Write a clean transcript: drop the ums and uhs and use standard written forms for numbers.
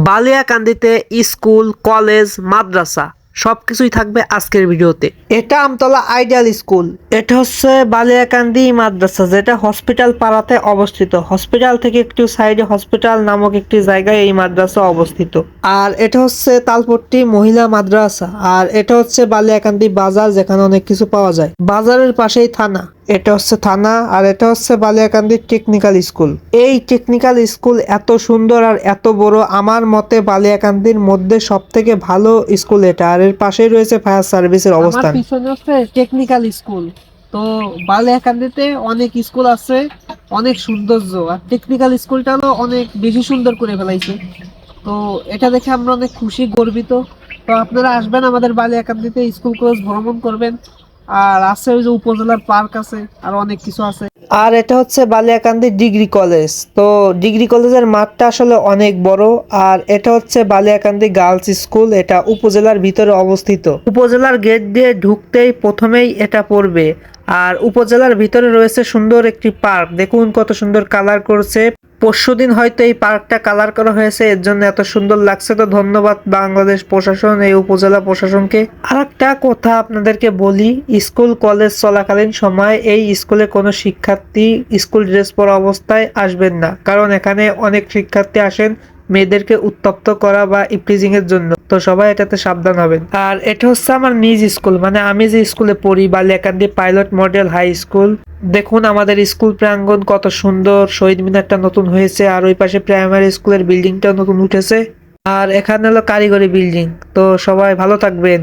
বালিয়াকান্দিতে school, college, মাদ্রাসা সবকিছুই থাকবে আজকের ভিডিওতে। এটা আমতলা আইডিয়াল স্কুল। এটা হচ্ছে বালিয়াকান্দি মাদ্রাসা, যেটা হসপিটাল পাড়াতে অবস্থিত। হসপিটাল থেকে একটু সাইডে হসপিটাল নামক একটি জায়গায় এই মাদ্রাসা অবস্থিত। আর এটা হচ্ছে তালপট্টি মহিলা মাদ্রাসা। আর এটা হচ্ছে বালিয়াকান্দি বাজার, যেখানে অনেক কিছু পাওয়া যায়। বাজারের পাশেই থানা। এটা হচ্ছে থানা। আর এটা হচ্ছে বালিয়াকান্দি টেকনিক্যাল স্কুল। এই টেকনিক্যাল স্কুল এত সুন্দর আর এত বড়, আমার মতে বালিয়াকান্দির মধ্যে সব থেকে ভালো স্কুল এটা। আর এর পাশেই রয়েছে ফায়ার সার্ভিসের অবস্থান। পিছনে হচ্ছে টেকনিক্যাল স্কুল। তো বালিয়াকান্দিতে অনেক স্কুল আছে, অনেক সৌন্দর্য। আর টেকনিক্যাল স্কুলটা হলো অনেক বেশি সুন্দর করে ফেলাইছে। তো এটা দেখে আমরা অনেক খুশি, গর্বিত। তো আপনারা আসবেন আমাদের বালিয়াকান্দিতে, স্কুল কলেজ ভ্রমণ করবেন। আর আছে ওই যে উপজেলার পার্ক আছে, আর অনেক কিছু আছে। আর এটা হচ্ছে বালিয়াকান্দি ডিগ্রি কলেজ। তো ডিগ্রি কলেজের মাঠটা আসলে অনেক বড়। আর এটা হচ্ছে বালিয়াকান্দি গার্লস স্কুল। এটা উপজেলার ভিতরে অবস্থিত। উপজেলার গেট দিয়ে ঢুকতেই প্রথমেই এটা পড়বে। আর উপজেলার ভিতরে রয়েছে সুন্দর একটি পার্ক। দেখুন কত সুন্দর কালার করছে। পরশুদিন হয়তো এই পার্কটা কালার করা হয়েছে, এর জন্য এত সুন্দর লাগছে। তো ধন্যবাদ বাংলাদেশ প্রশাসন, এই উপজেলা প্রশাসনকে। আর একটা কথা আপনাদেরকে বলি, স্কুল কলেজ চলাকালীন সময় এই স্কুলে কোনো শিক্ষার্থী স্কুল ড্রেস পরা অবস্থায় আসবেন না, কারণ এখানে অনেক শিক্ষার্থী আসেন মেয়েদেরকে উত্তপ্ত করা বা ইপটিজিং এর জন্য। তো সবাই এটাতে সাবধান হবেন। আর এটা হচ্ছে আমার নিজ স্কুল, মানে আমি যে স্কুলে পড়ি, Baliakandi pilot model high school. দেখুন আমাদের স্কুল প্রাঙ্গণ কত সুন্দর। শহীদ মিনারটা নতুন হয়েছে, আর ওই পাশে প্রাইমারি স্কুলের বিল্ডিংটা নতুন উঠেছে। আর এখানে হলো কারিগরি বিল্ডিং। তো সবাই ভালো থাকবেন।